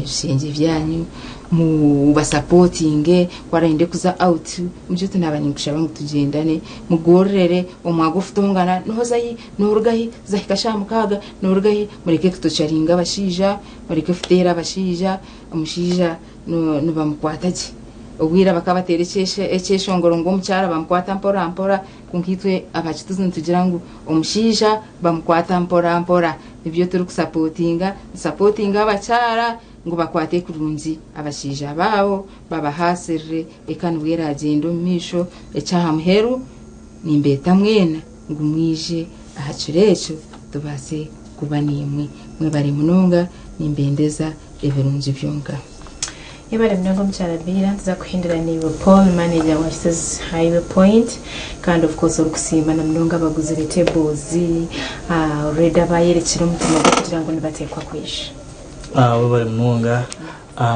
bisenge byanyu mu basupporting kwarinde kuza out muje tunabanyikushaba ngo tugendane mugorere omwago futungana nohozayi norugahi zahika Chamuka norugahi mureke kutocharinga abashija mureke futera abashija umushija no bamukwataje obwira bakabatera ekeshongoro ngo omukyara bamukwata mpora kunkitwe abakituzi ntugira ngo omushija bamukwata mpora nibyo turi supportinga abakyara ngo bakwate kurunzi abashija bawo babahasirre ekanubwera agendo misho echaha muheru nimbeta mwena ngo mwije ahacirecho tubase kuba nimwe mwe bari munonga nimbendeza ebirunzi byonga Yabare mnango mcharabira tuza kuhindura ni Paul manager wa KITUZI Highway Point kandi of course urukusima na mnonga baguzire tables reda bayerekira umutima gwo kugira ngo nibatekwa kwisha we bari mnonga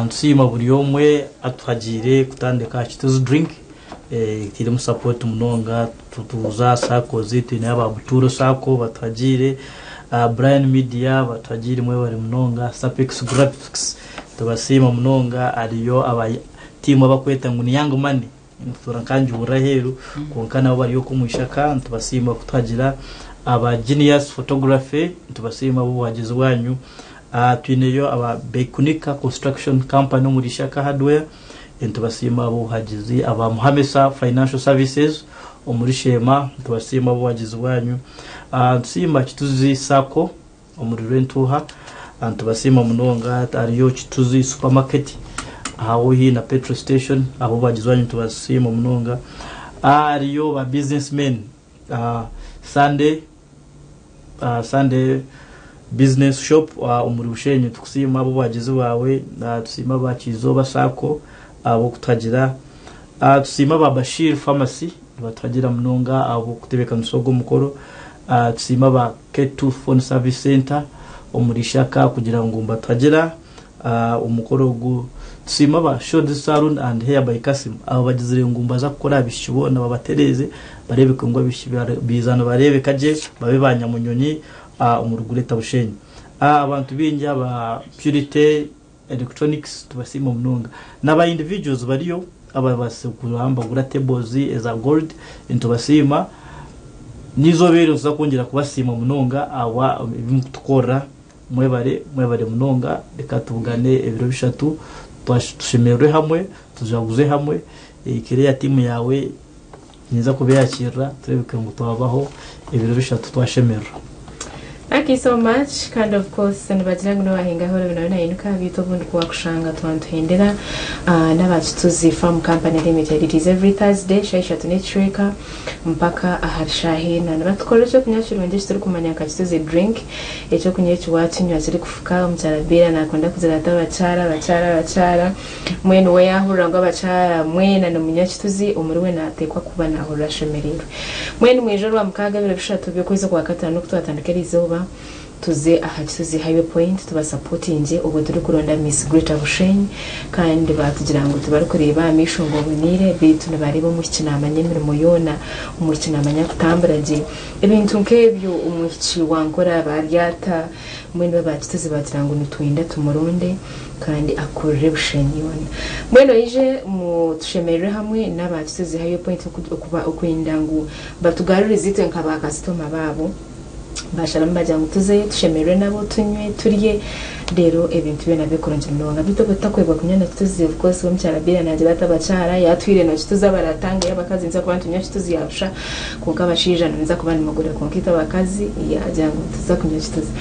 nsima buri yomwe atwagire kutandika KITUZI drink tiri mu support mnonga tutuza sako ziti n'aba buturo sako batwagire Brian Media batwagire mwe bari mnonga Sapex Graphics tubasima mnonga ariyo aba team abakweta ngo ni Young Money turankanjye uraheru konkana bari yo kumwishaka tubasima kutwagira aba Genius Photography tubasima bo wagize wanyu twineyo aba Bekunika Construction Company muri Shaka Hardware tubasima bo hagize aba Muhamesa Financial Services omuri Shema tubasima bo wagize wanyu nsima KITUZI Sako omuri Rentuha tubasima munonga ariyo KITUZI supermarket aho hina petrol station abo bagizwanyu tubasima munonga ariyo ba businessmen Sunday business shop umuri Bushenyi tukusima abo bagize wawe tusima bakizo basako abo kutagira tusima ba Bashir pharmacy batagira munonga abo kutebeka musogo mukoro tusima ba K2 phone service center omurishaka kugira ngo mbatagera umukoro gu tusima ba Shod Salon and Hair by Kasim abo bagizire ngumba za gukora bishibona babatereze barebe ko ngo bizana barebe kaje babe banyamunyonyi umurugureta Bushenyi abantu binjya ba Purity Electronics tubasima munonga n'aba individuals bariyo aba basekuramba gura tables eza gold intubasima nizo bero zakongera kubasima munonga awa tukora mwebare munonga reka tugane ebiro bishatu twashimerwe hamwe tujaguze hamwe ikire ya timu yawe niza kubeyakira turebeke ngo twabaho ebiro bishatu twashemera. Thank you so much. Kind of course nibagira ngo nabahinga horo binaona inuka bito bundi kwa kushanga twantuhendera n'aba KITUZI Farm Company Limited. It is every Thursday shaisha tunetreka mpaka aharshahe na batkoresha kunyashiro nje turi kumanya ka KITUZI drink echo kunyecho watinywa ziri kufuka umcyarabira nakonda kuzirata bacara mwene we yahurira ngo abacara mwene no munya KITUZI umuri we natekwa kuba nahurira shemerero mwene mwijoro wa mukaga bire bishatu byo kwizo kwa katanu kutwatandikira izuba tuze aha KITUZI Highway Point tuba supporting ubu turi kuronda Miss Greater Bushenyi kandi batugira ngo tubari kureba mishongo bunire bitu nabaribo mu kinama nyemirimo yona mu kinama nyakutambaraje ibintu nkebyo umuhici wankora baryata mwene ba KITUZI bagira ngo nitwinda tumuronde kandi akorere Bushenyi yona mwene yije mu tushemerere hamwe n'aba KITUZI Highway Point kuba ukwinda ngo batugarure zite nkaba customer babo bashara mbaja ngo tuze tushemerere nabo tunywe turiye rero ebintu bena bikoranje ndonga bito batakwebwa kunyana KITUZI of course bamcyarabira naje batabacara yatwire no KITUZI abaratanga y'abakazi nza kubantu nya KITUZI yafusha kuko abashija nza kubana magure konkita abakazi yajya ngo tuza kunya KITUZI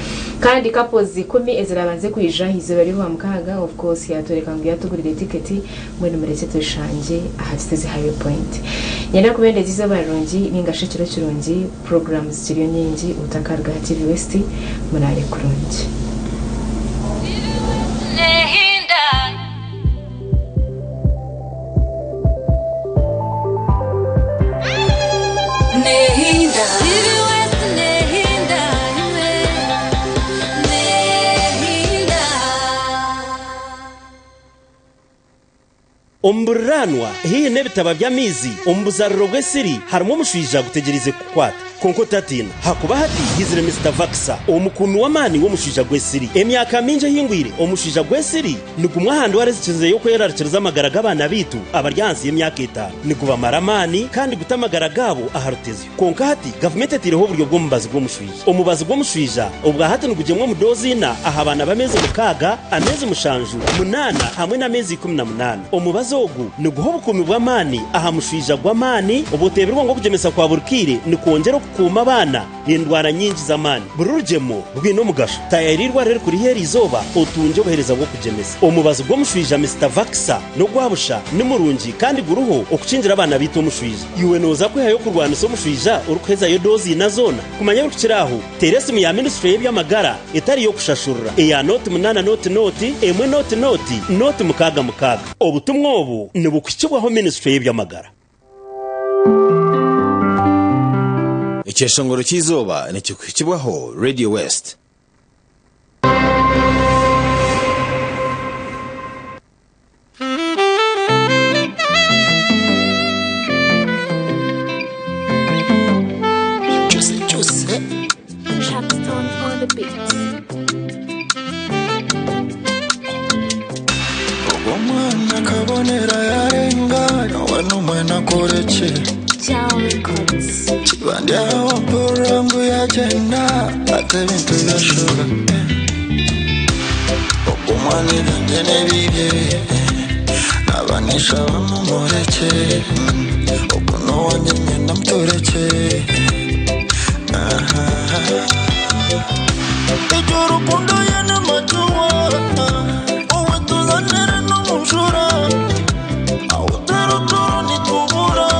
kandi couples 10 ezirabanze kuyija hizo bari wa mukaga of course yatoreka ngo yatugurire ticket mwene mureke tushanje aha KITUZI Highway Point nyana kubende zizo barongi ningashikiro kirongi programs kiriyo nyingi utakarga TV West munare kurungi Omburanwa hii nebitaba by'amizi ombuzaruro bw'esiri harimo mushwija gutegereze kukwata konko tatina hakuba hati hizire Mr. Vaxa omukunu w'amani wo mushija gwesiri emyaka minje hingwire omushija gwesiri nigumwa handi warezikize yo kwerarikiriza amagara g'abana bitu abaryansi y'emyaka 5 niguba maramani kandi gutamagara gabo aharutezi konka hati government etireho buryo bwo mubazi bwo mushwija omubazi bwo mushwija obwa hati nigujemwe mu dozina ahabana bameze mukaga amezi mushanju munana hamwe na mezi 18 omubazi ogu niguho bukumi bw'amani aha mushwija gw'amani obuteberwa ngo kujemesa kwa burkire nikongera kuma abana n'indwara nyinshi z'amani bururugemo bwino mugasho tayarirwa rero kuri heri izoba otunje bohereza bwo kujemesa omubazi bwo mushwija Mr. Vaxa no gwabusha ni murungi kandi guruho okucinjira abana bito mushwija iwe noza kwihayo kurwana so mushwija urukweza yo dozi na zona kumanya rukiraho teresi mu ya ministry y'amagara etari yo kushashurura eya note munana note emwe note mukaga obutumwa obu ni bukwicibwaho ministry y'amagara. Icyeshongoro cy'izuba ni kikwicibwaho Radio West. Ndyawo porangu ya jena atevintu yashoga okumwanira njene bibye nabanisha bamumureke okuno wanje nyenda mtureke ijoro rukundo yene majuwa owe tuzanire n'umushura awutero turo nitubura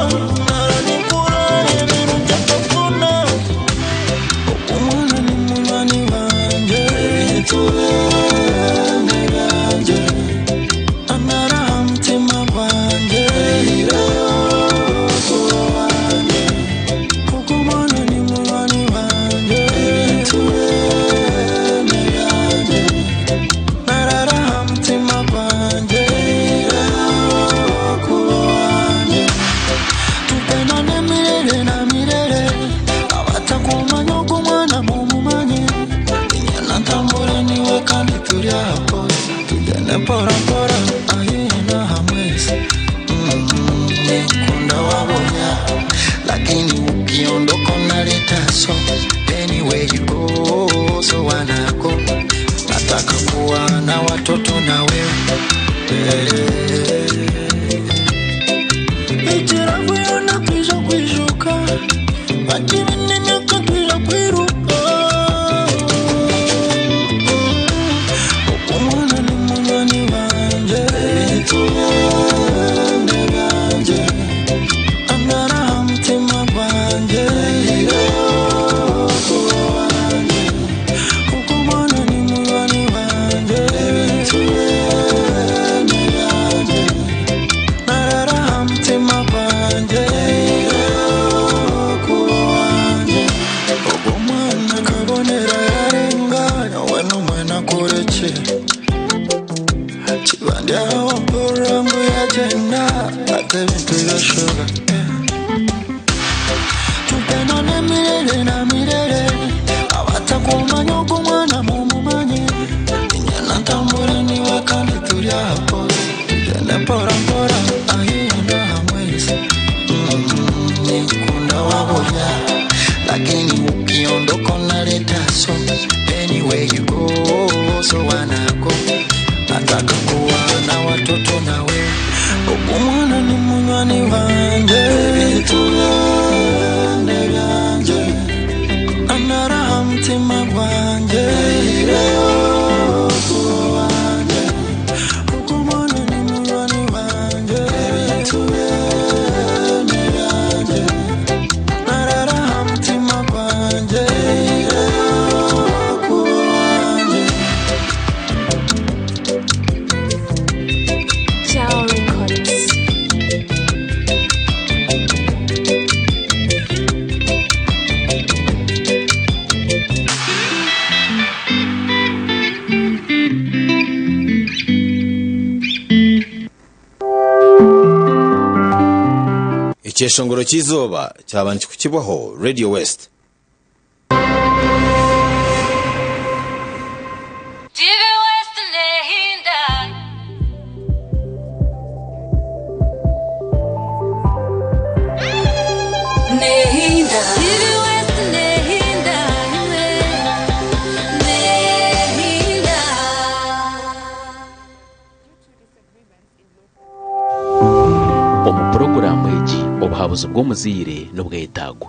Pora ayina hamwezi kunda wabonya lakini ukiondoka unaleta so anyway you go so wanako nataka kuwa na watoto na wewe ijirafu yana kisha kuishuka lakini ninyaka kisha kuiruka Icyeshongoro cy'izuba cyabanje kukibwaho Radio West. Iri West Nehinda, Nehinda. Omuporogaramu egi obuhabuzi bw'omuzire n'obwetagwa.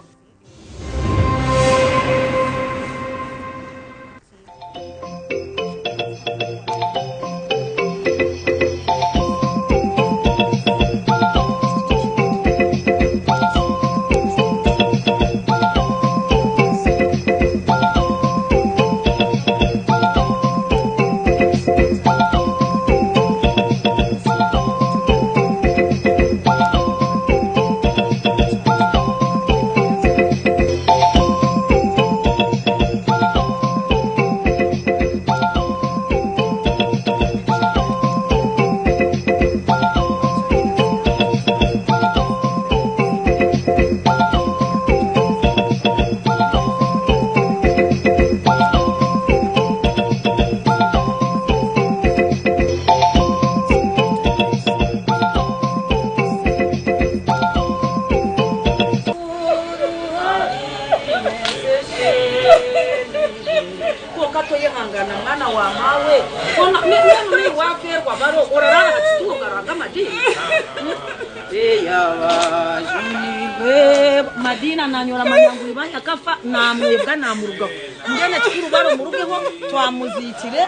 Madina nanyora manyangu ibanya kafa namwebwa namuruga ngene kikuru baro murugeho twamuzitire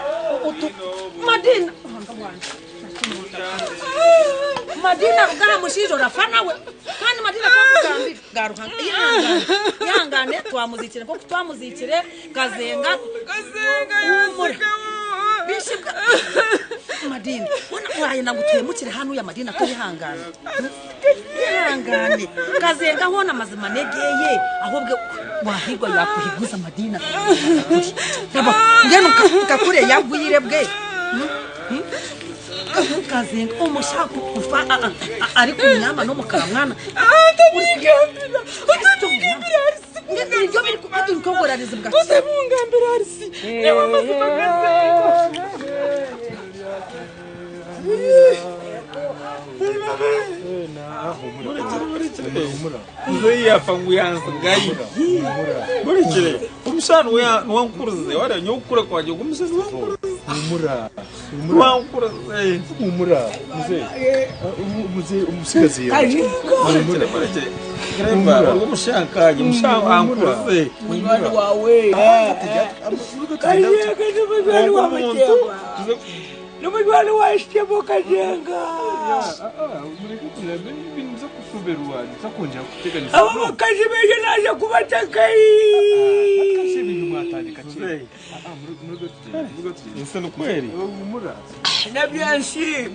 utu Madina Madina rugana mushijo rafana we kandi Madina kakugambi garuhanga yangane twamuzitire ko twamuzitire kazenga bishibwa Madina ona waye nagutuye mukire hano ya Madina tuyihangana yangane kazenga hona mazima negeye ahubwe wahigwa yakuhiguza Madina ndaba ngeno kakure yagwire bwe kazenga umushaka kufa ari kunyama no mukara mwana ngibyo biri kubatu nkogorariza bwa usebungambira arisi newa mazima kazenga Zoya fanguyanza ngai burikire umshana wankuruze wara nyokura kwaje gumusizi wankuruze wankuruze muze umusigazi Gremba umushakaje mushaka wankuruze umwana wawe kaje wawe Numujwana washitemo kajenga. Mureke kulembe binza kusoberwa nzakonja kuteganisa. Abo kaje beje naje kubatekai. Kaje bintu mwatandika cyane. Mureke insano kweri. Nabyanshi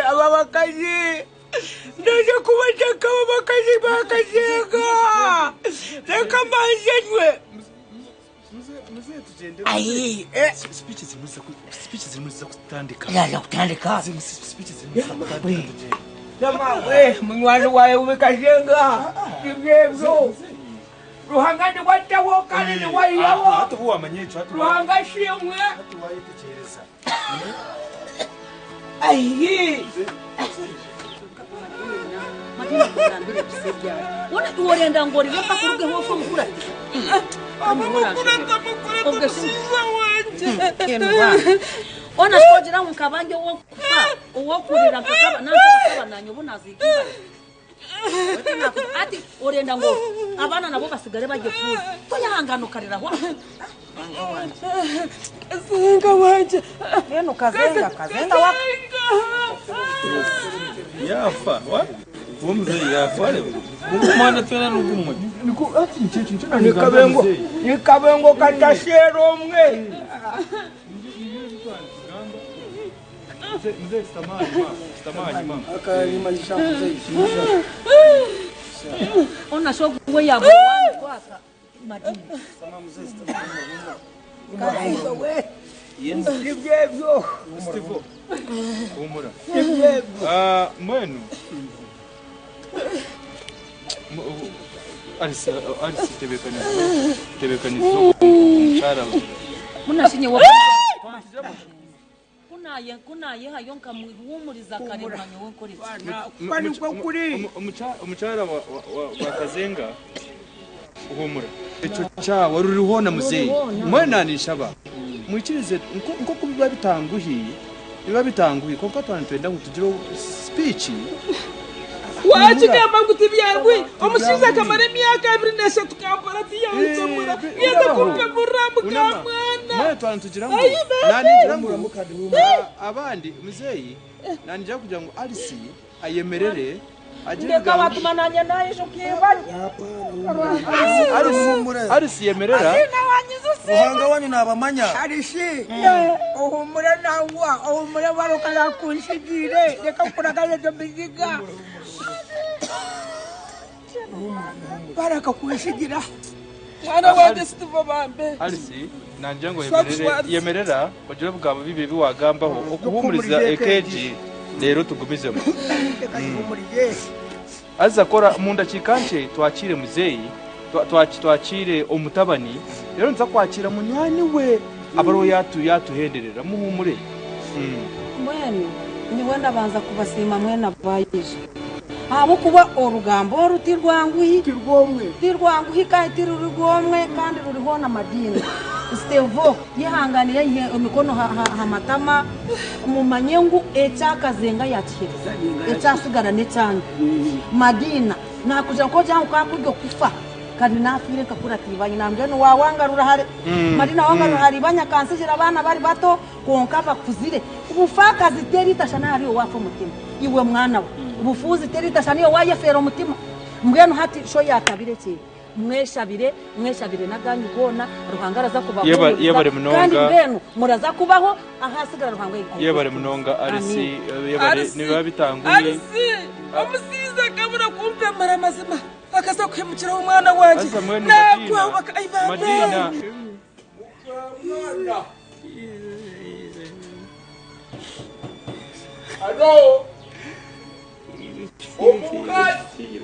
aba bakaje. Naje kubateka aba bakaje bakajenga. Reka manjenwe. Ai, speeches zimuza kutandika. Ya kutandika. Speeches zimuza kutandika. Jama we, munywani wae umekajenga. Ibyezo. Ruhangani watawo kali ni wayawo. Hata huwa manyecho hata. Ruhangashimwe. Hata wae techereza. Ai. Madina kugambira bisebya. Wona tuorenda ngori baka kuruge hofo mukura. Ona shojira mukabanje wo kufa uwo kurira kakaba nakaba nanyo bunazigira ati orenda ngo abana nabo basigare baje fuza tuyahangano karira ho kazenga wanje eno kazenga wa yafa wa umze yafa le umwana tena nugumwe niko ati nchecho nikabengo katashero omwe mzee stamani mama akarima lishambuze ona shogo yabo wangu kwaka Madina sama mzee stamani wewe yenzi ibyo Steve umura mwenu arisi tebekanizo mchara munashinye wo kunaye hayo nkamuhumuriza karemanye we kuri kwani kwa kuri umucara wa kazenga uhumura eco cha waruriho na muzeyi mwana nishaba mwikirize nko kubiba bitanguhi konka twantwenda ngutugiro speech wachigamba kuti byangwi omushiza kamara emyaka 2 tukambara tiyawutomura yeza kumpe muramu kamwana mwe twantugiramo nanijiramo abandi muzeyi nanija kugira ngo Alisi ayemerere ndeka batumananye naye jo kibanye Alisi yemerera uhanga wanyu nabamanya Alisi uhumura nawa uhumura barokala kunshigire reka kuragale do biziga baraka kunshigira mwana wanje situva bambe Alisi nanje ngo yemerera bagira bwabo bibi biwagambaho okuhumuriza ekeji rero tugumizemo aza kora munda kikanje twakire muzeyi twakire omutabani rero nza kwakira munyani we abaro yatuhenderera muhumure mwene ni wenda banza kubasima mwene abayije abo kuba orugambo rutirwanguhi tirwanguhi kandi tirurigomwe kandi ruriho na madini Stevo yihanganiye imikono hamatama mumanyengu echakazenga yakiriza echasigara necyange madina nakuja ko jangu kakuryo kufa kandi nafire kakura tibanye nambye no wawangarura hari madina wangarura hari banya kansijira abana bari bato konka bakuzire ubufaka ziterita shana hari wafa mutima iwe mwana we ubufuzi terita shana yo wayefera umutima mbweno hati sho yatabireke mweshabire naganyu gona ruhangara za kubaho yebare munonga kandi mbenu muraza kubaho ahasigara ruhango yebare munonga Alisi yebare niba bitanguye Alisi omusiza kabura kumpe mara mazima akaza kwemukira umwana wanje nakwa bakaibana Madina alo omukati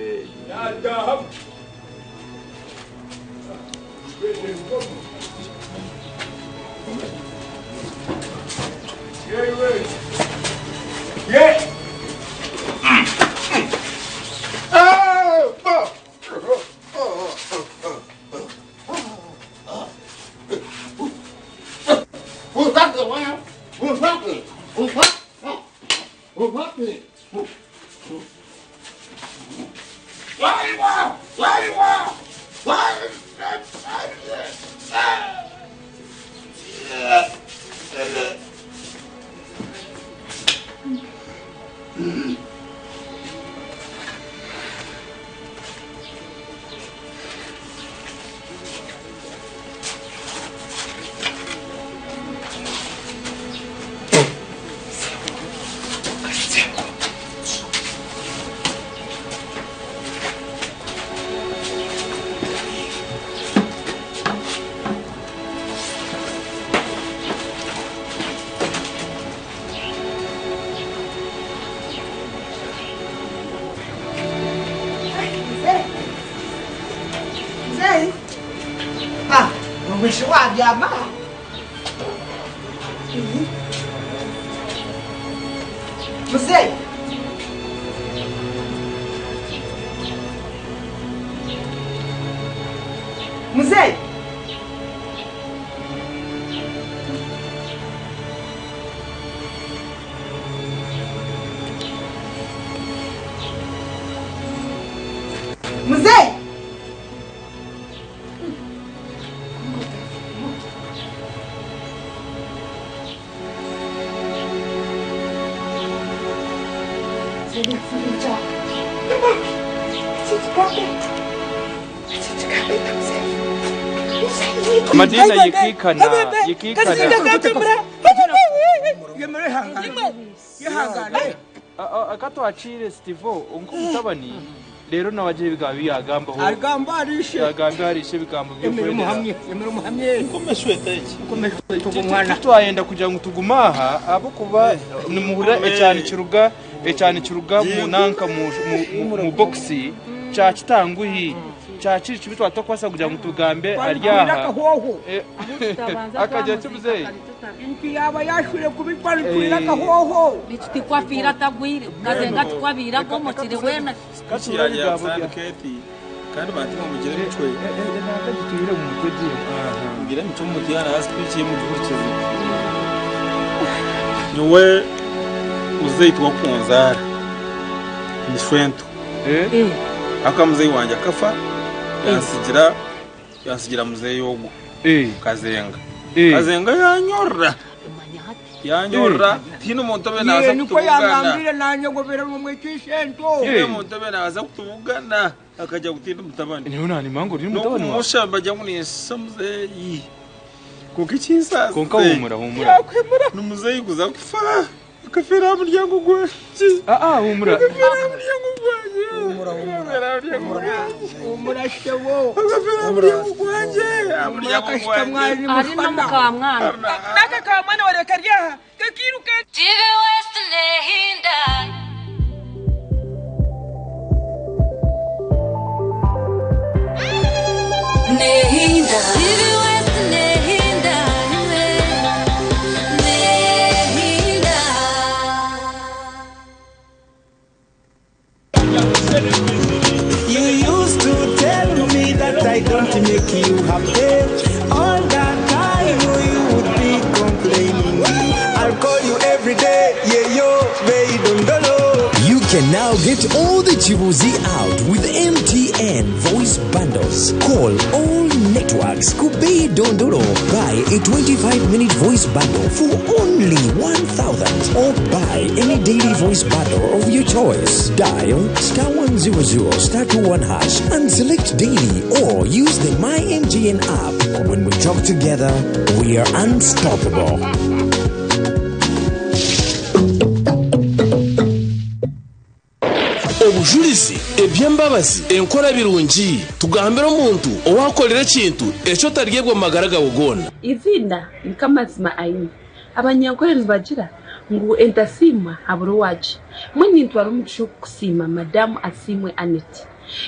nada Yeah. Wish wa jama. Mzee. Mzee. Mzee. Madina yikikana akato acire Stevo unko mutabani rero nabaje bigabi agambaho agamba arishe bigambo byo muhamye komeshweta iki komeshweta twayenda kugira ngo tugumaha abo kuba nimuhura cyane kiruga mu nanka mu boxi cha kitanguhi cyakiri kibitwa tokwasa kugira ngo tugambe aryaha akajya kibuze inki yaba yashure kubikwana kurira kahoho Bichuti kwa fira tagwire kazenga twabira ko motire wena kachi ya keti kandi batima mugire mitwe naka gituyire mu mutwe diye ngira mitwe mu mutiyana hasi twiciye mu gikurikizo niwe uzayitwa kunzara ni shwento akamuzeyi wanje akafa yansigira muzeyi yogo kazenga yanyorra tino montobe naza kutuvugana nanye ngo bere mu mwikishento montobe naza kutuvugana akajya gutinda mutabani niho nani mango ni mutabani no mushamba jya munisa muzeyi kuko icyisa konka humura numuzeyi kuza kufa akafira muryango gwaje humura humura shewo akafira muryango gwaje ari no mukamwana naka kamwana wareka ryaha kakiruke TV WestNehinda Nehinda TV WestNehinda Nehinda You used to tell me that I don't make you happy. All that time you would be complaining. I'll call you every day, yeah yo, baby don't know. You can now get all the KITUZI out with MTN voice bundles. Call all networks. Kubei Dondoro. Buy a 25-minute voice bundle for only 1,000 or buy any daily voice bundle of your choice. Dial *100 *21# and select daily or use the MyMGN app. When we talk together, we are unstoppable. Obujulizi ebyembabazi enkora birungi tugambira omuntu owakolera ekintu ekyo taryebwa magaraga ogona izina nikamazima ayi abanyankorera bagira ngo entasima haburo waje mwini ntwara umugisho kusima madamu asimwe Anet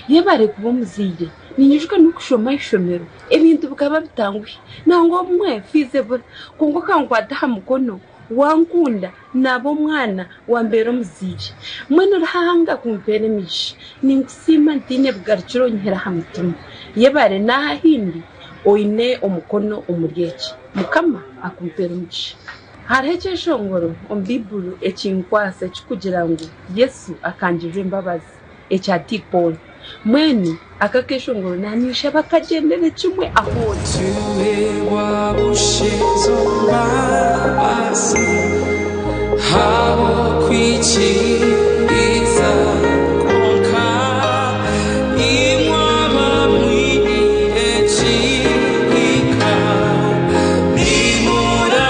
yebare kuba muzire ninyujuka nukushoma ishomero ebintu bikaba bitangwe nango mwe feasible kongo kankwata hamukono wankunda nabo mwana wambera muzije mwene rahanga kumpere mishi ninkusima ntine bwarchiro nkera hamutima yebare nahindi oine omukono omuryechi mukama akumpera mishi hareche shongoro ombibulu ekinkwasa kikugira ngo Yesu akanjije imbabazi ekyatipol mwene akakeshongoro nanisha bakagendere kimwe aho tuwe bushezo babasi habo kwikiza konka imwaba mwini echika nimura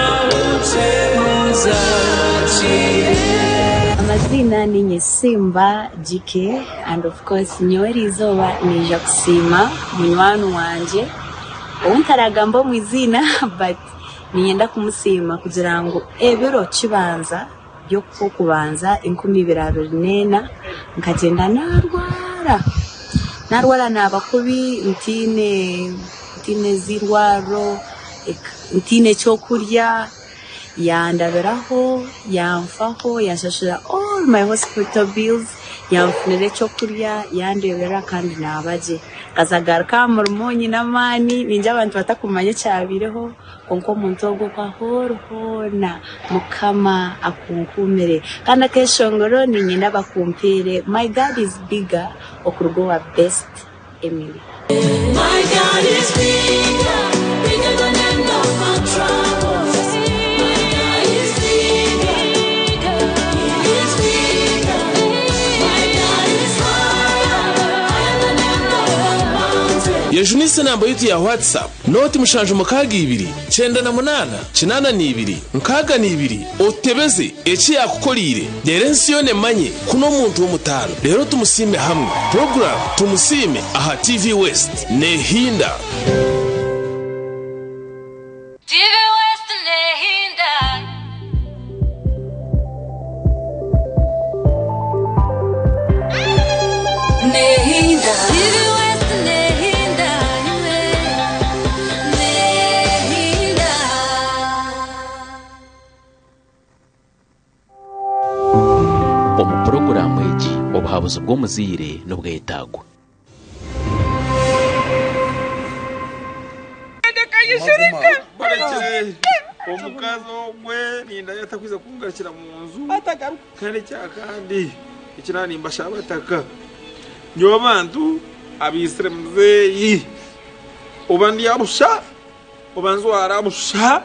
uchemuzachi amazina ni Nyesimba Jike and of course nyori izoba nija kusima munywanu wanje untaragambo mwizina but niyenda kumusima kugira ngo ebero kibanza byo kubanza 2024 nkagenda narwara nabakubi ntine zirwaro ntine cyo kurya yandaberaho yamfaho yashashira all my hospital bills yamfunire cyo kurya yandebera kandi nabaje kazagaruka murumonyi namani ninje abantu batakumanye cyabireho konko muntu ogwo kwahorhona mukama akunkumire kandi akeshongoro ninyenda bakumpire my God is bigger okurgo wa best Emily. My God is bigger than any of my troubles. yejunise namba yitu ya WhatsApp noti mushanje mukaga 2 98 82 nkaga 2 otebeze eki yakukolire rero nsiyone manye kuno muntu w'umutano rero tumusime hamwe program tumusime aha TV West Nehinda TV WestNehinda Nehinda TV WestNehinda omu porogaramu egi obuhabuzi bw'omuzaire n'obwetaago. Omukazi ogwe ninda yatakwiza kungarukira mu nzu kandi cyakandi ikirani mbasha bataka nyo abantu abisire muzeyi oba Ndyamusha oba Nzwarabusha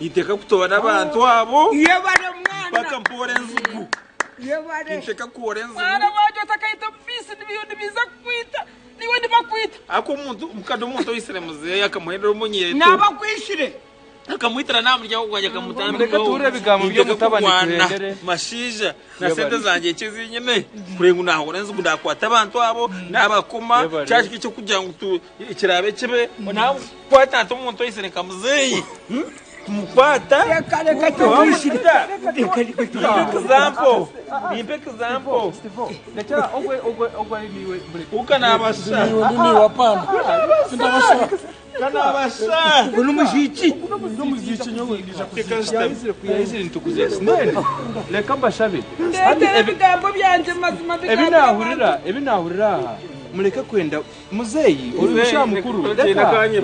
iteka kutobana abantu abo yebare mwana baka mpore nzugu yebare iteka kuore nzugu mwana waje atakaita mfisi n'ibindi biza kwita niwe ndibakwita ako umuntu mukado umuntu wisire muzeyi akamuhendera umunyeto nabakwishire akamwitira namurya wagwanya akamutana reka ture bigambo byo mutabani kuhendere mashija na sente zanje kizinyene kurenga naho renzo ndakwata abantu abo nabakoma cyashiki cyo kugira ngo ikirabe kibe nawe kwata umuntu yisene kamuzeyi kumukwata reka tuwishira example nimpe example Lekera ogwe niwe ukanabasha ni wapana sindabasha kanabasha unumujiki nyowe ngisha kuyayizire ntukuze sinene leka mbashabe ndete bigambo byanje mazima ebinahurira aha muleke kwenda muzeyi urusha mukuru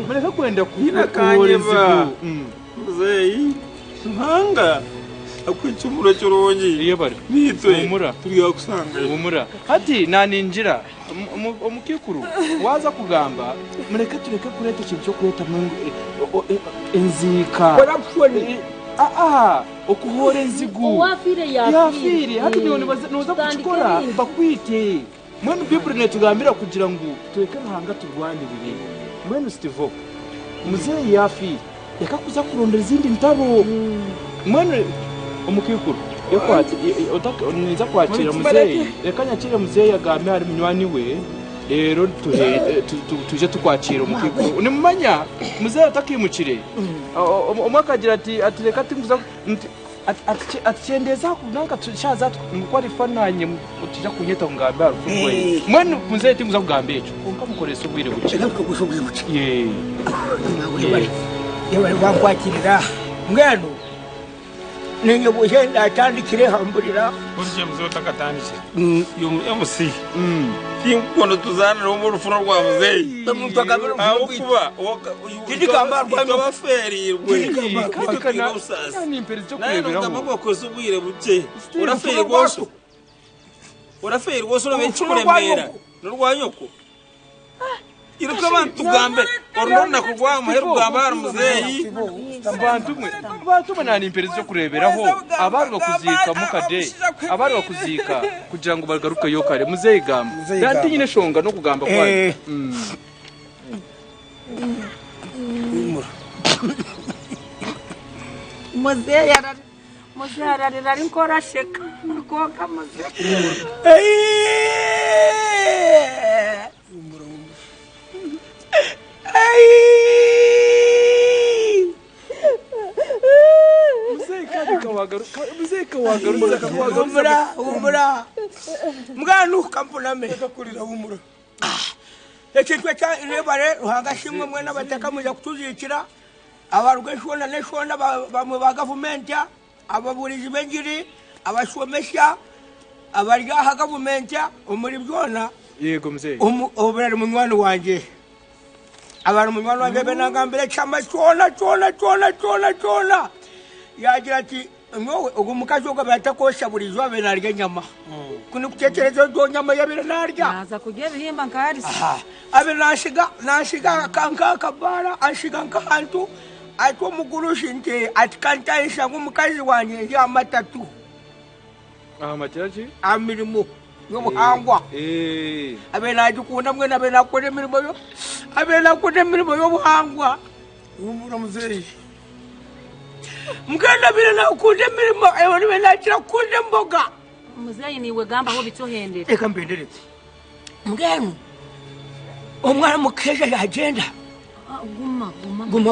muleke kwenda kukoreza muzeyi mpanga akwicumura cyorongi iyo bari nitwe umura turiga kusanga umura hati naninjira omukikuru waza kugamba muleke tureke kureta ikintu cyo kureta enzika okuhora enzigu yafire hati niyo noza kukikora bakwite mwenu people netugambira kugira ngo tureke ruhanga turwanirire mwenu Steve muzeyi yafire reka kuza kurondera izindi ntabo mwene omukikuru yokwati niza kwakira muzeyi reka nyakire muzeyi agambe hari munywani we rero tuje tukwakira omukikuru nimumanya muzeyi atakimukire omwakagira ati reka tinguza atendeza kunanga tushaza ngukora ifananye utija kunyeta ngambe arufwe mwene muzeyi tinguza kugambe ejo konka mukoresha ubwire buce ye yebare bankwakirira ngeno ninyo buhenda atandikire hamburira urije muzo takatandije yo musi tinkono tuzana no mu rufuro rwa muzeyi umuntu akabira kuba kidikamba rwa baferirwe kana usasa ni imperi cyo kureberaho ntabwo koze ubwire buke uraferirwa so benshi kuremera no rwanyoko iruka abantu gambe orona kugwa muheru gamba muzeyi abantu nani imperi cyo kureberaho abarwa kuzika mukade abarwa kuzika kugira ngo bagaruke yokare muzeyi gamba kandi nyine shonga no kugamba kwayo muzeyi ararira ariko arasheka koka muzeyi umura muganu kampulame kurira umura ekitwe cya nebare ruhanga shimwe mwe nabateka muja kutuzikira abarwe shona neshona bamwe ba government ababurizi bengiri abashomesha abarya ha government umuri byona yego muzeye obere munywani wanje abantu munywani wanje benagambire chama chona yagira ati ngowe ogumukazi ogo batakosha burizwa benarya nyama kuni kutekereza do nyama yabira narya naza kugeba himba nkari abe nashiga kanka kabara ashiga nkantu ato mugurushi nte atikantaisha ngumukazi wanje ya matatu machachi amirimo yobuhangwa abe najukunda mwe nabe nakore mirimo yobuhangwa umura muzeyi muganda bire nakunde mirimo ebone benakira kunde mboga muzeyi niwe gamba aho bitohendera eka mbenderetse mugenu omwana mukesha yagenda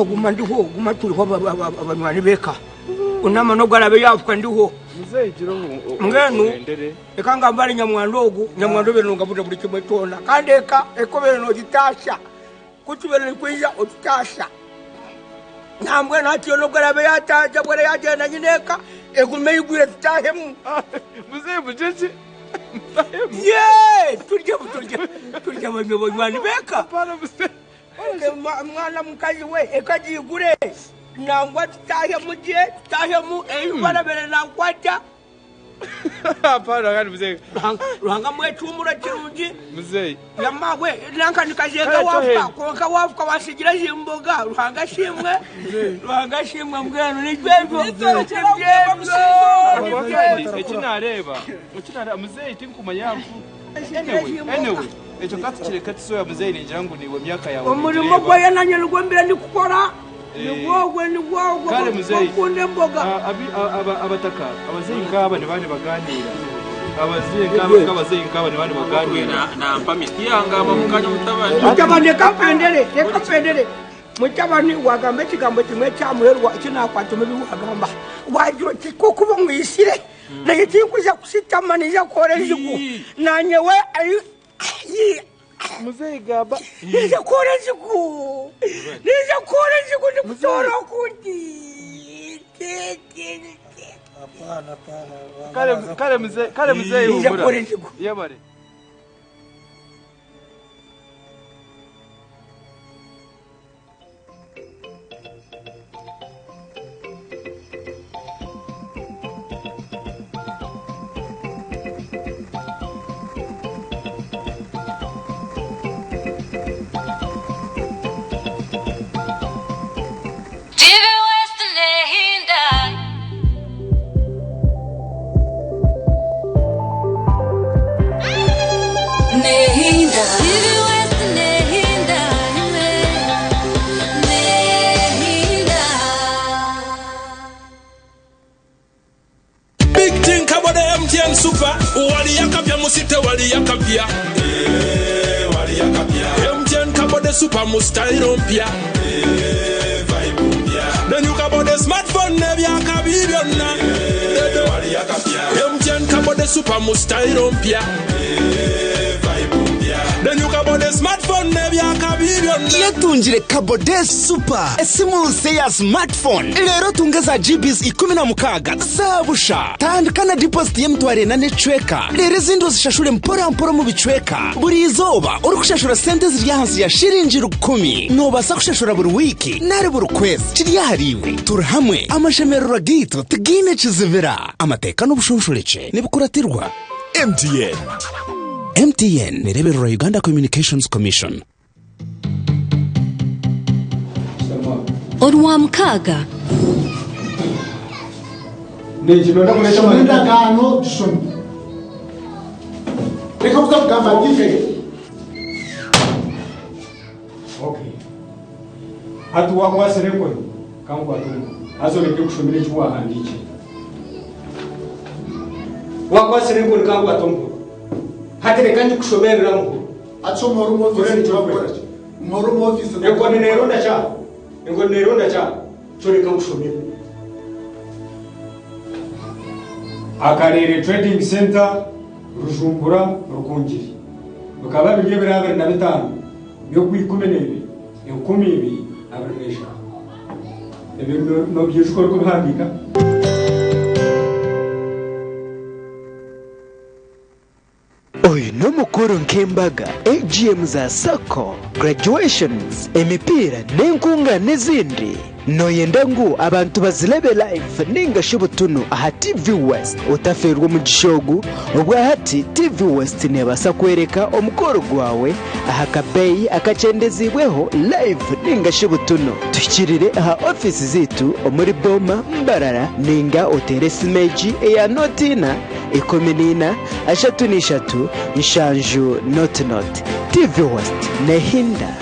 guma ndiho guma turiho abanywani beka unama no garabe yafuka ndiho muzeyi jiro mugenu eka ngambare nyamwando benunga buda buri kimwe tona kandi eko beno gitasha kutubere kwija otutasha Nambwe natyo no garabe yataje bwere yagenda nyineka egume yigwire tutahemu. Muzehe bujeci. Ye, turya banyo bani beka. Apana muzehe. Mwana mukazi we ekajigure. Nangwa tutahemu je, tutahemu barabere nankwata. Apana kandi muzehe. Ruhanga mwecumura kirungi. Muzehe. Yamawe nanka nikajega wafka konka wafka wasigira jimboga ruhanga shimwe. Ruhanga shimwe mbwenu ni jwejo. Ekinareba muzehe tinkuma yangu. Anyway, echo kati kireka tisoya muzehe ningira ngo niwe myaka yawe. Umurimo gwa yananye rugwembera nikukora. Nigwogwe Kale muzehe. Kunde mboga. Abataka abazehe nkaba ne bane baganira. Abazehe nkaba ne bane baganira. Na mpamiti yanga mukanya mutabani. Mutabani kapendere. Mutabani wagambe kigambo kimwe cyamuherwa kinakwatuma biwagamba. Wajiro kikuko bumwisire. Na yitikuza kusitama nija korejigu. Nanyewe ayi muzehe gaba. Nija korejigu ni kutoro kuti. Kale muzehe humura. Yabare. Super, wali yakapya musite wali yakapya. Wali yakapya. MTN kabode super mustairo mpya. Vibe mpya. Then you kabode smartphone nebya kabibyonna. Wali yakapya. MTN kabode super mustairo mpya. Vibe mpya. Then you kabode smartphone nebya kabibyonna. Yatungire kabode super esimu nse ya smartphone rero tungeza GBs 16 zabusha tandukana deposit y'emtware na necweka rero zindo zishashure mpora mu bicweka buri izoba uri kushashura sente ziri hansi ya shiringi 10 nobasa kushashura buri wiki nare buri kwezi kiriyahariwe turahamwe amashemerero gito tugine kizivira amateka n'ubushunshurece nibukuratirwa MTN nerebero Uganda Communications Commission. Rwampara Nejibonda kuleta mwenda gano tushomi. Reka kugamba gife. Okay. Hatu wakwasere ko kamwa tu. Azo leke kushomire chwa handiki. Wakwasere ko kamwa tombo. Hatere kandi kushomera ngo. Acho morumo office chwa. Morumo office. Eko nero ndacha. Ngo nero ndacha. Choreka kushomera. Akarere Trading Center Rujumbura Rukungiri bakaba bigiye birabere na bitanu yo kwikumenebe yo kumibi abaresha ebyo no byishukoro kuhandika Oyu no mukuru nk'embaga AGM za sako graduations emipira n'enkunga n'izindi noyenda ngu abantu bazilebe live ninga shibutunu aha TV West utaferwa mu gishogu ubwa hati TV West nebasa kwereka omukoro gwawe aha kabeyi akacendezibweho live ninga shibutunu tukirire aha office zitu omuri Boma Mbarara ninga otere simeji eya notina 10 ashatu nshanju not TV West Nehinda.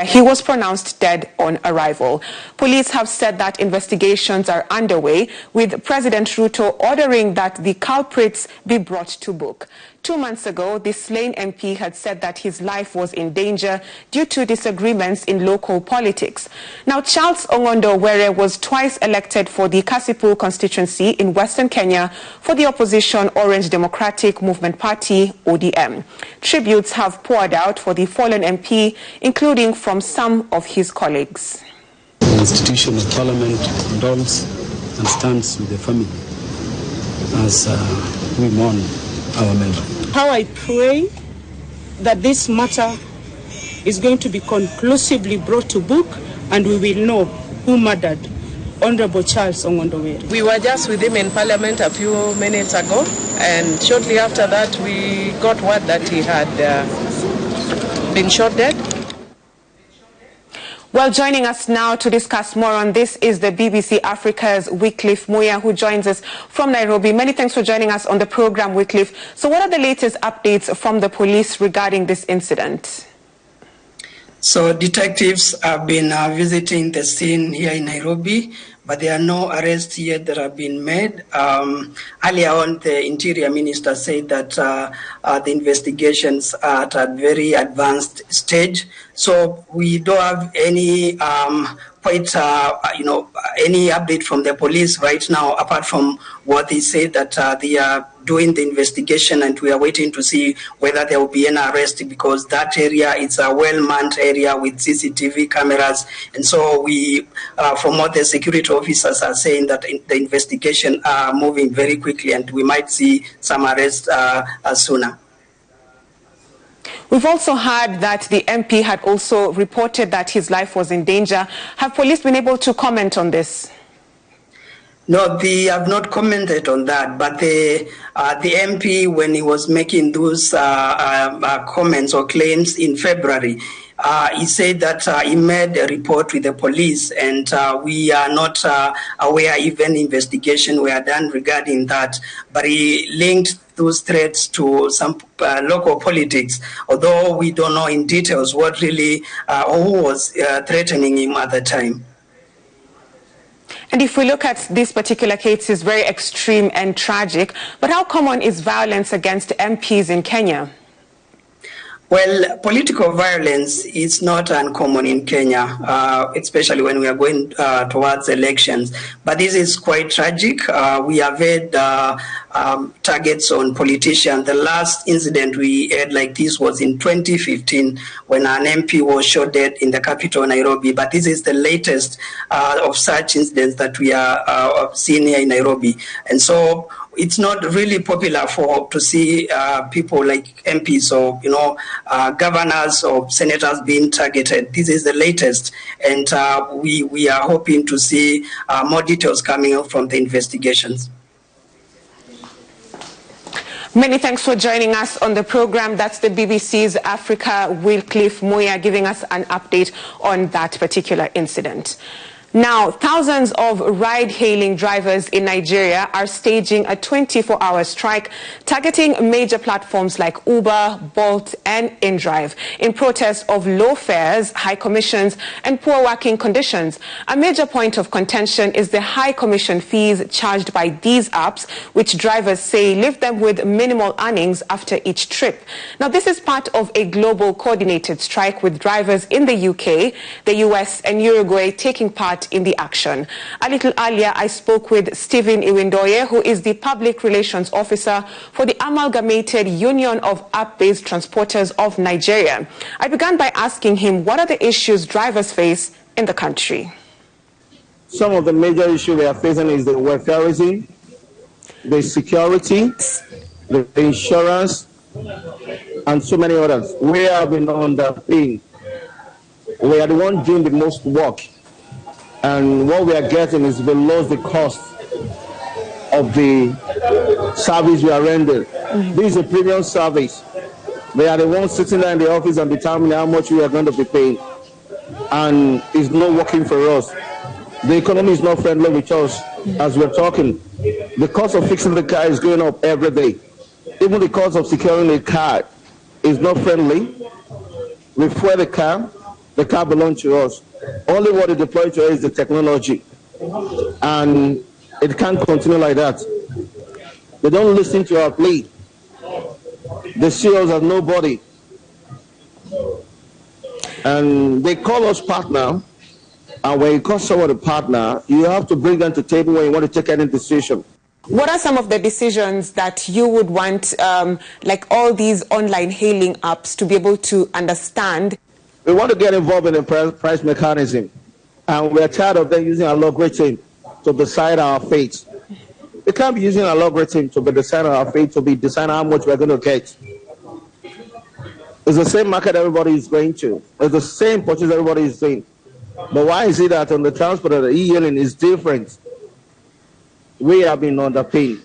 He was pronounced dead on arrival. Police have said that investigations are underway, with President Ruto ordering that the culprits be brought to book. 2 months ago, the slain MP had said that his life was in danger due to disagreements in local politics. Now, Charles Ongondowere was twice elected for the Kasipu constituency in Western Kenya for the opposition Orange Democratic Movement Party, ODM. Tributes have poured out for the fallen MP, including from some of his colleagues. The institution of Parliament condoles and stands with the family as we mourn our member. How I pray that this matter is going to be conclusively brought to book and we will know who murdered Honorable Charles Ongondowere. We were just with him in Parliament a few minutes ago, and shortly after that we got word that he had been shot dead. Well, joining us now to discuss more on this is the BBC Africa's Wycliffe Muya, who joins us from Nairobi. Many thanks for joining us on the program, Wycliffe. So what are the latest updates from the police regarding this incident? So detectives have been visiting the scene here in Nairobi, but there are no arrests yet that have been made. Earlier on, the Interior Minister said that the investigations are at a very advanced stage. So we don't have any any update from the police right now, apart from what they said that they are doing the investigation, and we are waiting to see whether there will be an arrest, because that area is a well-manned area with CCTV cameras. And so we, from what the security officers are saying, that the investigation are moving very quickly, and we might see some arrests sooner. We've also heard that the MP had also reported that his life was in danger. Have police been able to comment on this? No, they have not commented on that, but the MP, when he was making those comments or claims in February, he said that he made a report with the police, and we are not aware if any investigation were done regarding that. But he linked those threats to some local politics, although we don't know in details what really who was threatening him at the time. And if we look at this particular case, it's very extreme and tragic. But how common is violence against MPs in Kenya? Well, political violence is not uncommon in Kenya, especially when we are going towards elections. But this is quite tragic. We have had targets on politicians. The last incident we had like this was in 2015 when an MP was shot dead in the capital, Nairobi. But this is the latest of such incidents that we are seeing here in Nairobi. And so it's not really popular to see people like MPs or governors or senators being targeted. This is the latest, and we are hoping to see more details coming out from the investigations. Many thanks for joining us on the program. That's the BBC's Africa, Wycliffe Muya, giving us an update on that particular incident. Now, thousands of ride-hailing drivers in Nigeria are staging a 24-hour strike targeting major platforms like Uber, Bolt, and InDrive in protest of low fares, high commissions, and poor working conditions. A major point of contention is the high commission fees charged by these apps, which drivers say leave them with minimal earnings after each trip. Now, this is part of a global coordinated strike with drivers in the UK, the US, and Uruguay taking part in the action. A little earlier, I spoke with Stephen Iwindoye, who is the Public Relations Officer for the Amalgamated Union of App-Based Transporters of Nigeria. I began by asking him what are the issues drivers face in the country. Some of the major issues we are facing is the welfareism, the security, the insurance, and so many others. We have been underpaid. We are the ones doing the most work. And what we are getting is below the cost of the service we are rendering. This is a premium service. They are the ones sitting there in the office and determining how much we are going to be paying. And it's not working for us. The economy is not friendly with us as we're talking. The cost of fixing the car is going up every day. Even the cost of securing a car is not friendly. We fuel the car belongs to us. Only what is deployed to us is the technology. And it can't continue like that. They don't listen to our plea. They see us as nobody. And they call us partner. And when you call someone a partner, you have to bring them to the table when you want to take any decision. What are some of the decisions that you would want, like all these online hailing apps, to be able to understand? We want to get involved in the price mechanism. And we're tired of them using a algorithm to decide our fate. We can't be using a algorithm to be deciding our fate, to be deciding how much we're going to get. It's the same market everybody is going to. It's the same purchase everybody is doing. But why is it that on the transport of the e-hailing is different? We have been underpaid.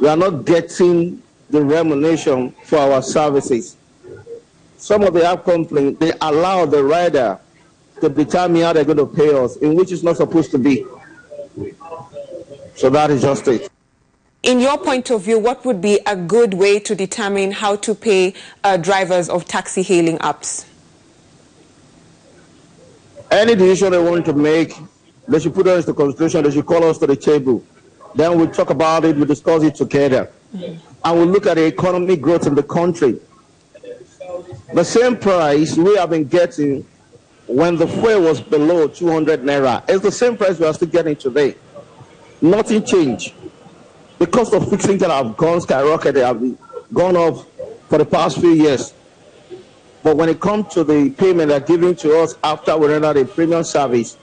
We are not getting the remuneration for our services. Some of the app companies, they allow the rider to determine how they're going to pay us, in which it's not supposed to be. So that is just it. In your point of view, what would be a good way to determine how to pay drivers of taxi hailing apps? Any decision they want to make, they should put us to consideration, they should call us to the table. Then we'll talk about it, we'll discuss it together. And we'll look at the economic growth in the country. The same price we have been getting when the fuel was below 200 naira. It's the same price we are still getting today. Nothing changed. The cost of fixing that have gone skyrocketed, they have gone up for the past few years. But when it comes to the payment they're giving to us after we render the premium service,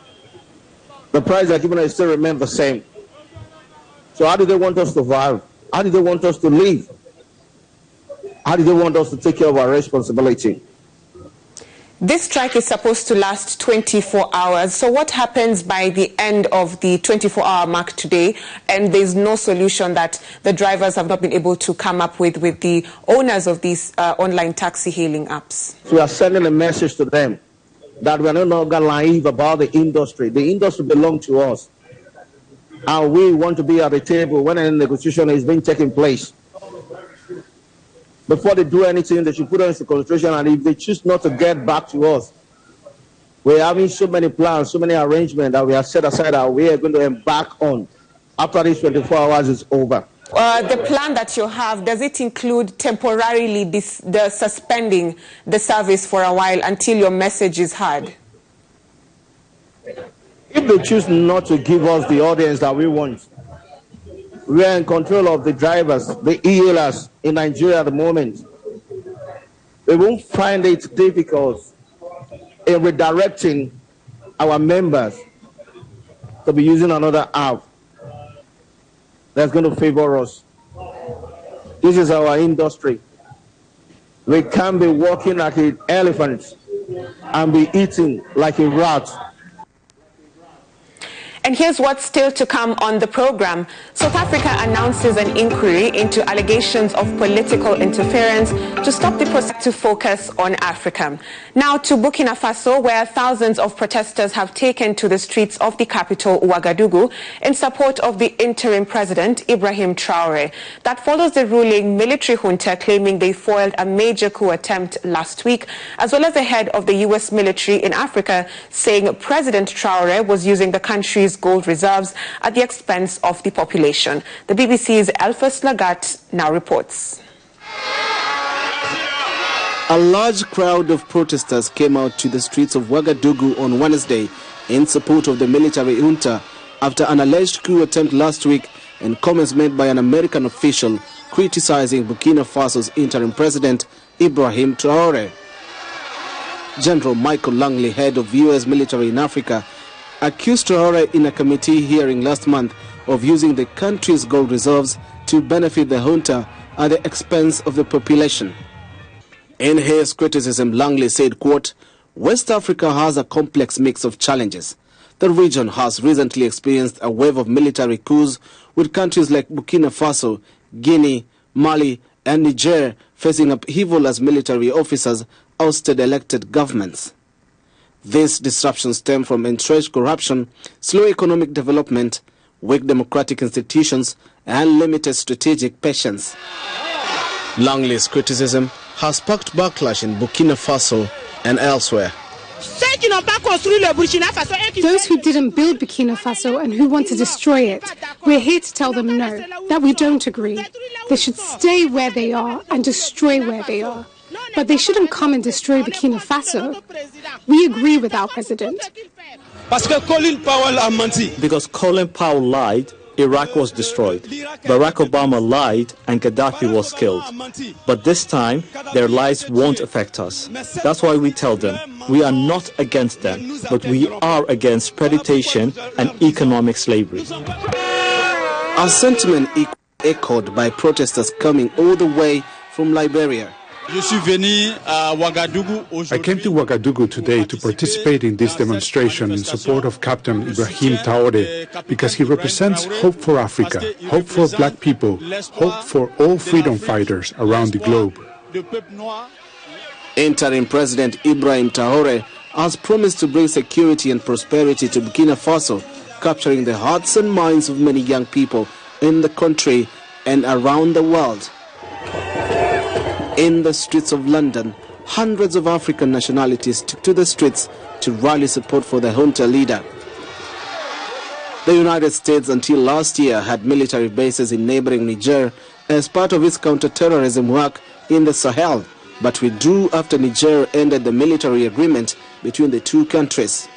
the price they're giving us still remains the same. So how do they want us to survive? How do they want us to live? How do they want us to take care of our responsibility? This strike is supposed to last 24 hours. So what happens by the end of the 24-hour mark today, and there's no solution that the drivers have not been able to come up with the owners of these online taxi hailing apps? So we are sending a message to them that we are no longer naive about the industry. The industry belongs to us. And we want to be at the table when a negotiation is being taken place. Before they do anything, they should put us into consideration, and if they choose not to get back to us, we're having so many plans, so many arrangements that we have set aside that we are going to embark on after these 24 hours is over. The plan that you have, does it include temporarily the suspending the service for a while until your message is heard? If they choose not to give us the audience that we want, we are in control of the drivers, the e-hailers in Nigeria at the moment. We won't find it difficult in redirecting our members to be using another app that's going to favor us. This is our industry. We can't be walking like an elephant and be eating like a rat. And here's what's still to come on the program. South Africa announces an inquiry into allegations of political interference to stop the process to focus on Africa. Now to Burkina Faso, where thousands of protesters have taken to the streets of the capital, Ouagadougou, in support of the interim president, Ibrahim Traoré. That follows the ruling military junta claiming they foiled a major coup attempt last week, as well as the head of the U.S. military in Africa saying President Traoré was using the country's gold reserves at the expense of the population. The BBC's Alphas Lagat now reports. A large crowd of protesters came out to the streets of Ouagadougou on Wednesday in support of the military junta after an alleged coup attempt last week and comments made by an American official criticizing Burkina Faso's interim president, Ibrahim Traoré. General Michael Langley, head of U.S. military in Africa, accused Traoré in a committee hearing last month of using the country's gold reserves to benefit the junta at the expense of the population. In his criticism, Langley said, quote, West Africa has a complex mix of challenges. The region has recently experienced a wave of military coups, with countries like Burkina Faso, Guinea, Mali, and Niger facing upheaval as military officers ousted elected governments. These disruptions stem from entrenched corruption, slow economic development, weak democratic institutions, and limited strategic patience. Langley's criticism has sparked backlash in Burkina Faso and elsewhere. Those who didn't build Burkina Faso and who want to destroy it, we're here to tell them no, that we don't agree. They should stay where they are and destroy where they are. But they shouldn't come and destroy Burkina Faso. We agree with our president. Because Colin Powell lied, Iraq was destroyed. Barack Obama lied and Gaddafi was killed. But this time, their lies won't affect us. That's why we tell them, we are not against them, but we are against predation and economic slavery. Our sentiment echoed by protesters coming all the way from Liberia. I came to Ouagadougou today to participate in this demonstration in support of Captain Ibrahim Traoré because he represents hope for Africa, hope for black people, hope for all freedom fighters around the globe. Interim President Ibrahim Traoré has promised to bring security and prosperity to Burkina Faso, capturing the hearts and minds of many young people in the country and around the world. In the streets of London, hundreds of African nationalities took to the streets to rally support for the junta leader. The United States until last year had military bases in neighboring Niger as part of its counter-terrorism work in the Sahel, but withdrew after Niger ended the military agreement between the two countries.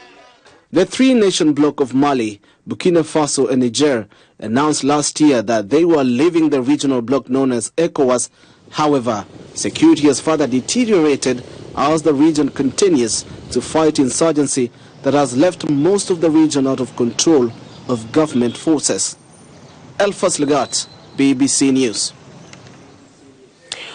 The three-nation bloc of Mali, Burkina Faso and Niger announced last year that they were leaving the regional bloc known as ECOWAS. However, security has further deteriorated as the region continues to fight insurgency that has left most of the region out of control of government forces. Elfas Legat, BBC News.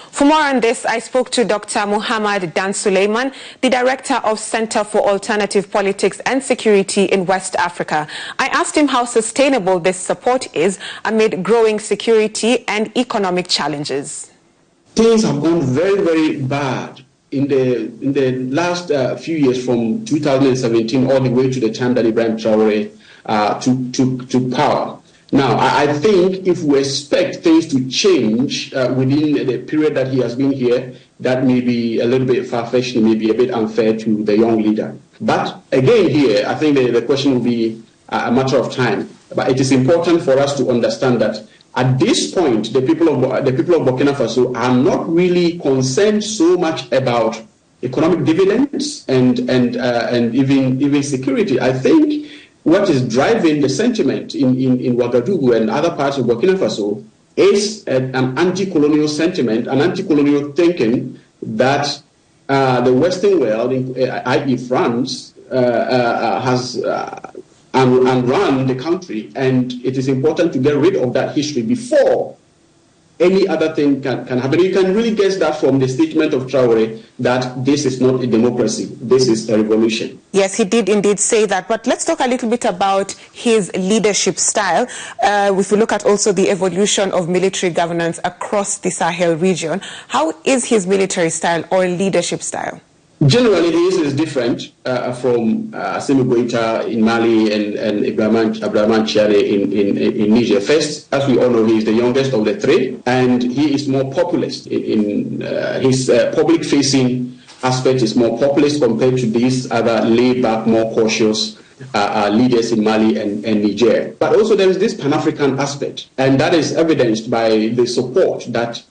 For more on this, I spoke to Dr. Muhammad Dan Suleiman, the Director of Center for Alternative Politics and Security in West Africa. I asked him how sustainable this support is amid growing security and economic challenges. Things have gone very, very bad in the last few years, from 2017 all the way to the time that Ibrahim Traoré took power. Now, I think if we expect things to change within the period that he has been here, that may be a little bit far-fetched, may be a bit unfair to the young leader. But again here, I think the question will be a matter of time. But it is important for us to understand that at this point, the people of Burkina Faso are not really concerned so much about economic dividends and even security. I think what is driving the sentiment in Ouagadougou and other parts of Burkina Faso is an anti-colonial sentiment, an anti-colonial thinking that the Western world, i.e. France, has and run the country, and it is important to get rid of that history before any other thing can happen. You can really guess that from the statement of Traoré that this is not a democracy, this is a revolution. Yes, he did indeed say that, but let's talk a little bit about his leadership style. If we look at also the evolution of military governance across the Sahel region, how is his military style or leadership style? Generally, this is different from Assimi Goïta in Mali and Ibrahim Traoré in Niger. First, as we all know, he is the youngest of the three, and he is more populist. In his public-facing aspect is more populist compared to these other laid-back, more cautious leaders in Mali and Niger. But also there is this Pan-African aspect, and that is evidenced by the support that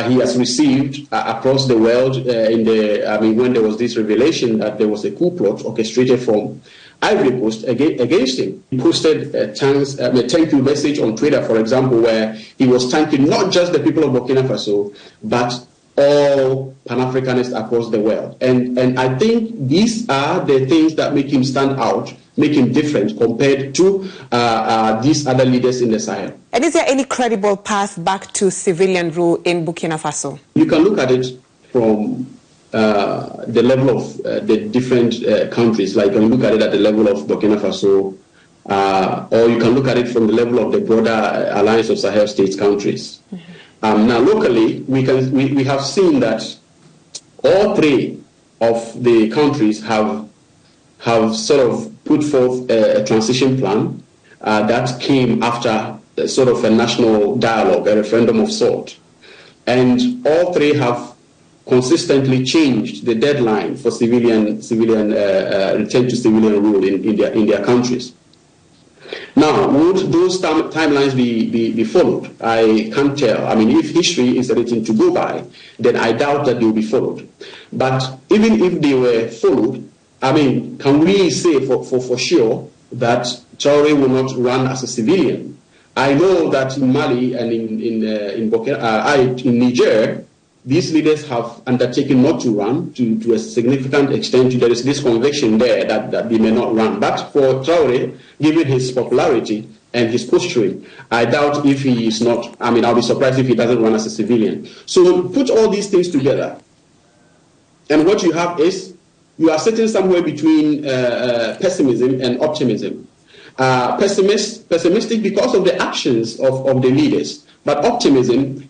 he has received across the world when there was this revelation that there was a coup plot orchestrated from Ivory Coast against him. He posted a thank you message on Twitter, for example, where he was thanking not just the people of Burkina Faso, but all Pan-Africanists across the world. And I think these are the things that make him stand out, make him different compared to these other leaders in the Sahel. And is there any credible path back to civilian rule in Burkina Faso? You can look at it from the level of the different countries. Like you can look at it at the level of Burkina Faso, or you can look at it from the level of the broader Alliance of Sahel States countries. Mm-hmm. Now, locally, we have seen that all three of the countries have sort of put forth a transition plan that came after sort of a national dialogue, a referendum of sort. And all three have consistently changed the deadline for civilian return to civilian rule in their countries. Now, would those timelines be followed? I can't tell. I mean, if history is written to go by, then I doubt that they will be followed. But even if they were followed, I mean, can we say for sure that Traoré will not run as a civilian? I know that in Mali and in Niger, these leaders have undertaken not to run to a significant extent. There is this conviction there that they may not run. But for Traoré, given his popularity and his posturing, I doubt if he is not. I mean, I'll be surprised if he doesn't run as a civilian. So put all these things together, and what you have is you are sitting somewhere between pessimism and optimism. Pessimistic because of the actions of the leaders, but optimism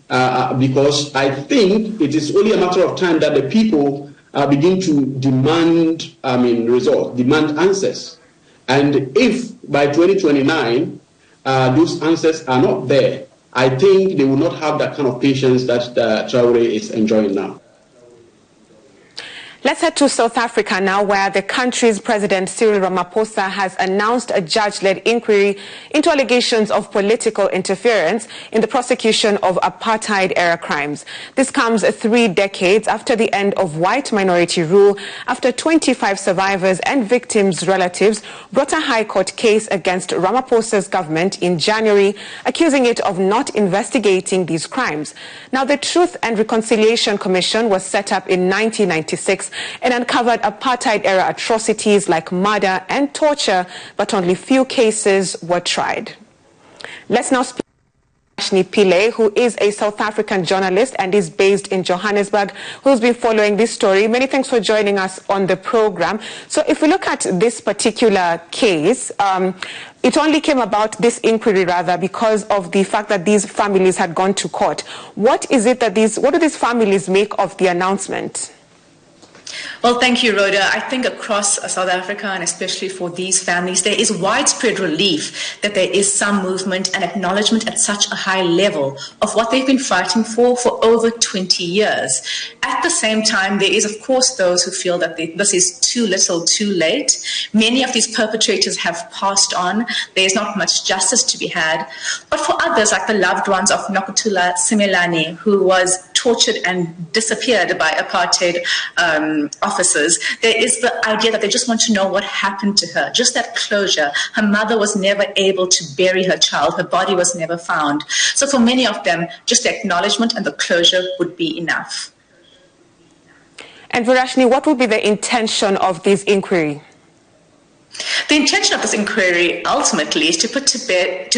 because I think it is only a matter of time that the people begin to demand, results, demand answers. And if by 2029 those answers are not there, I think they will not have that kind of patience that Traoré is enjoying now. Let's head to South Africa now, where the country's President Cyril Ramaphosa has announced a judge-led inquiry into allegations of political interference in the prosecution of apartheid-era crimes. This comes 3 decades after the end of white minority rule, after 25 survivors and victims' relatives brought a High Court case against Ramaphosa's government in January, accusing it of not investigating these crimes. Now, the Truth and Reconciliation Commission was set up in 1996 and uncovered apartheid-era atrocities like murder and torture, but only few cases were tried. Let's now speak to Ashni Pillay, who is a South African journalist and is based in Johannesburg, who's been following this story. Many thanks for joining us on the program. So if we look at this particular case, it only came about, this inquiry rather, because of the fact that these families had gone to court. What do these families make of the announcement? Well, thank you, Rhoda. I think across South Africa, and especially for these families, there is widespread relief that there is some movement and acknowledgement at such a high level of what they've been fighting for over 20 years. At the same time, there is, of course, those who feel that this is too little, too late. Many of these perpetrators have passed on. There is not much justice to be had. But for others, like the loved ones of Nokuthula Simelane, who was tortured and disappeared by apartheid officers, there is the idea that they just want to know what happened to her, just that closure. Her mother was never able to bury her child. Her body was never found. So for many of them, just the acknowledgement and the closure would be enough. And Varashni, what will be the intention of this inquiry? The intention of this inquiry ultimately is to put to bed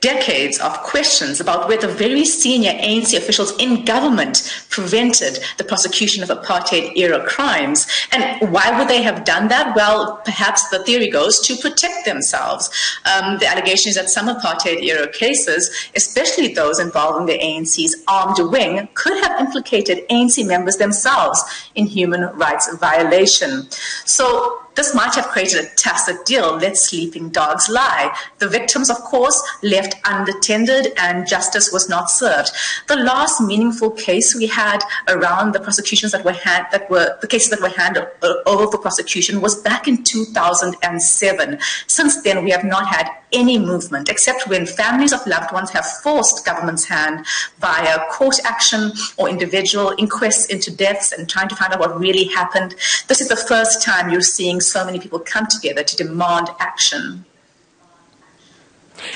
decades of questions about whether very senior ANC officials in government prevented the prosecution of apartheid-era crimes. And why would they have done that? Well, perhaps the theory goes to protect themselves. The allegation is that some apartheid-era cases, especially those involving the ANC's armed wing, could have implicated ANC members themselves in human rights violation. So this might have created a tacit deal, let sleeping dogs lie. The victims, of course, left unattended and justice was not served. The last meaningful case we had around the prosecutions the cases that were handed over for prosecution was back in 2007. Since then, we have not had any movement, except when families of loved ones have forced government's hand via court action or individual inquests into deaths and trying to find out what really happened. This is the first time you're seeing so many people come together to demand action.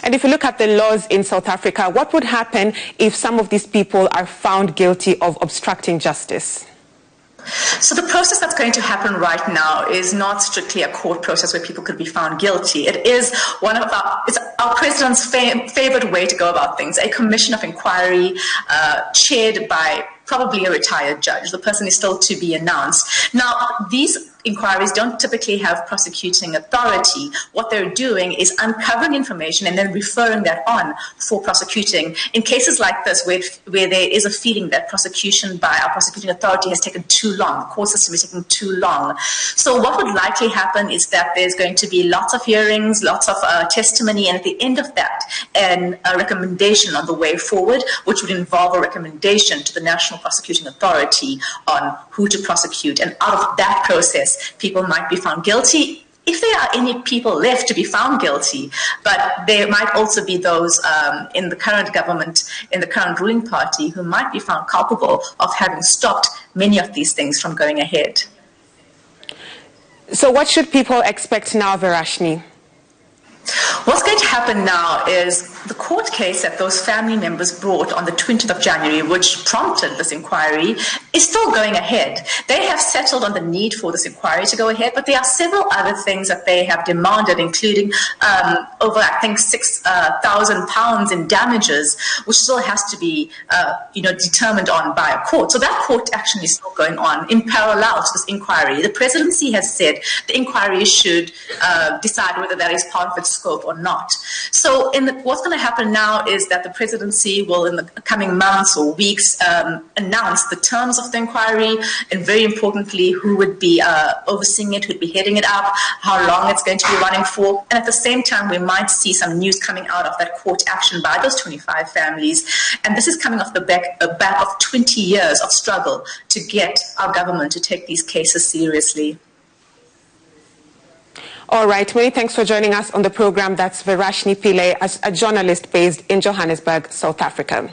And if you look at the laws in South Africa, what would happen if some of these people are found guilty of obstructing justice? So the process that's going to happen right now is not strictly a court process where people could be found guilty. It is it's our president's favorite way to go about things, a commission of inquiry chaired by probably a retired judge. The person is still to be announced. Now, these inquiries don't typically have prosecuting authority. What they're doing is uncovering information and then referring that on for prosecuting. In cases like this, where there is a feeling that prosecution by our prosecuting authority has taken too long, the court system is taking too long. So what would likely happen is that there's going to be lots of hearings, lots of testimony, and at the end of that, a recommendation on the way forward, which would involve a recommendation to the National Prosecuting Authority on who to prosecute. And out of that process, people might be found guilty, if there are any people left to be found guilty. But there might also be those in the current government, in the current ruling party, who might be found culpable of having stopped many of these things from going ahead. So what should people expect now, Verashni? What's going to happen now is the court case that those family members brought on the 20th of January, which prompted this inquiry, is still going ahead. They have settled on the need for this inquiry to go ahead, but there are several other things that they have demanded, including over, I think, £6,000 in damages, which still has to be, determined on by a court. So that court action is still going on in parallel to this inquiry. The presidency has said the inquiry should decide whether that is part of its scope or not. So what's going to happen now is that the presidency will, in the coming months or weeks, announce the terms of the inquiry, and very importantly, who would be overseeing it, who would be heading it up, how long it's going to be running for. And at the same time, we might see some news coming out of that court action by those 25 families. And this is coming off the back of 20 years of struggle to get our government to take these cases seriously. All right, many thanks for joining us on the program. That's Verashni Pillay, a journalist based in Johannesburg, South Africa.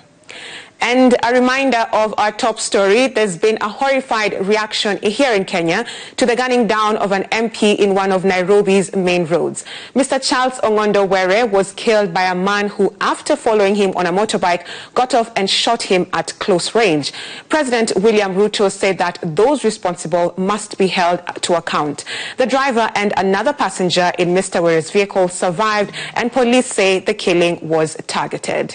And a reminder of our top story, there's been a horrified reaction here in Kenya to the gunning down of an MP in one of Nairobi's main roads. Mr. Charles Ongondowere was killed by a man who, after following him on a motorbike, got off and shot him at close range. President William Ruto said that those responsible must be held to account. The driver and another passenger in Mr. Were's vehicle survived, and police say the killing was targeted.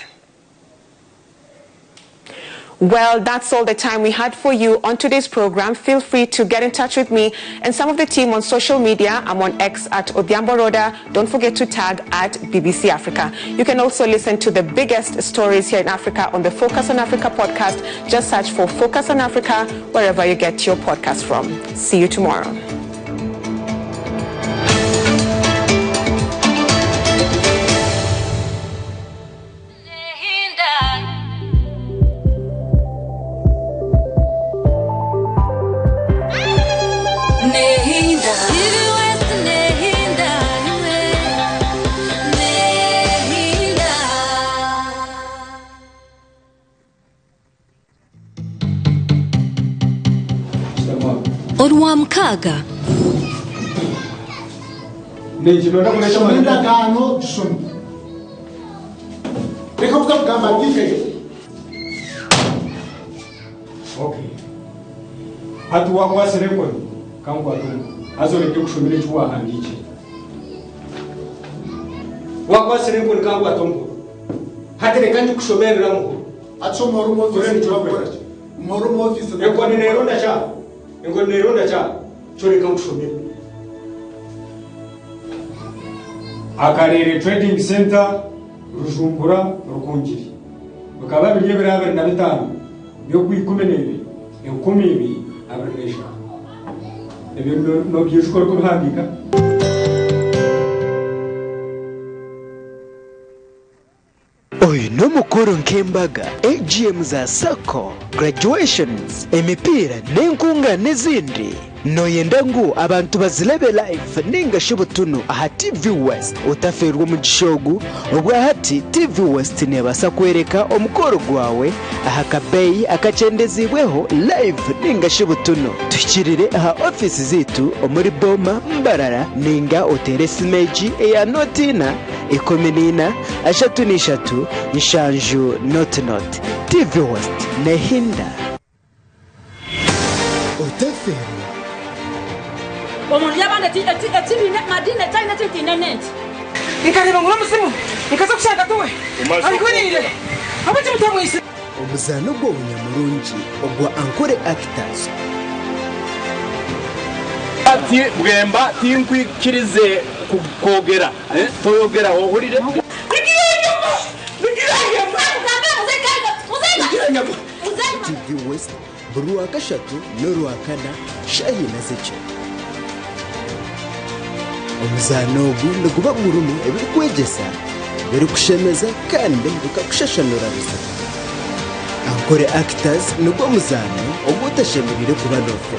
Well, that's all the time we had for you on today's program. Feel free to get in touch with me and some of the team on social media. I'm on X at Odhiamboroda. Don't forget to tag at BBC Africa. You can also listen to the biggest stories here in Africa on the Focus on Africa podcast. Just search for Focus on Africa wherever you get your podcast from. See you tomorrow. Rwampara okay. Hatu wakwasire ko kangwa tu azoreke kushomera chuwa handiki. Wakwasire ko kangwa tombo. Hatere kandi kushomera ngo. Atsomoro mo zore chuwa. Moro mo office. Eko ni neronda cha. Ngo neronda cha. Chore kan kushomera. Akarere Trading Center Rujumbura Rukungiri. Bakaba biye birabere na bitanu. Byo kwikumenebe. Ekumi abaresha. Ebyo no byishukora ko handika. Oyu no mukuru nk'embaga AGM za Sako, graduations, emipira n'enkunga n'izindi. Noyenda ngu abantu bazilebe live ninga shibutunu aha TV West utaferwa mu gishogu obwa hati TV West nebasa kwereka omukoro gwawe aha kabeyi akacendezibweho live ninga shibutunu tukirire aha office zitu omuri Boma Mbarara ninga oteresi meji eya notina ikominina ashatu nishatu nshanju not TV West Nehinda utaferwa omuntu yabanda tibine madine taina tintenet ikareba ngura musimu ikaza kushaka tuwe arikunire abati mutamwise obuzano bwo nyamurungi ogwa ankore actors ati bwemba tinkwikirize kukogera toyogera ohurire TV West Burua kashatu Norua kana shahi na zeche omuzano gundi kuba murumu ebirikwegesa birikushemeza kandi bikakushashanura bisa ankore actors nubwo muzano ubwo utashemerire kuba nofo